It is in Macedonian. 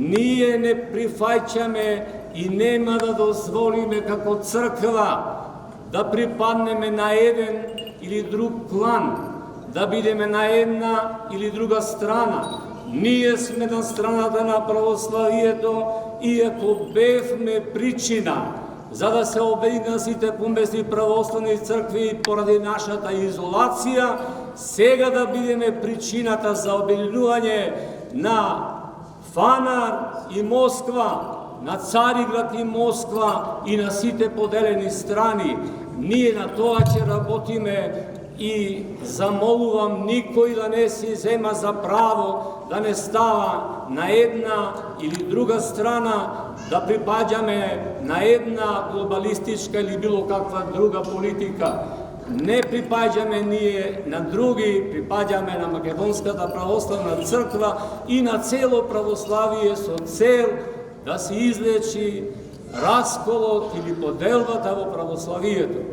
ние не прифаќаме и нема да дозволиме како црква да припаднеме на еден или друг клан, да бидеме на една или друга страна. Ние сме на страната на православието, иако бевме причина за да се обединат сите помесни православни цркви поради нашата изолација, сега да бидеме причината за обединување на Фанар и Москва, на Цариград и Москва и на сите поделени страни. Ние на тоа ќе работиме и замолувам никој да не си зема за право да не става на една или друга страна, да припаѓаме на една глобалистичка или било каква друга политика. Не припаѓаме ние на други, припаѓаме на Македонската православна црква и на цело православие со цел да се излечи расколот или поделбата во православието.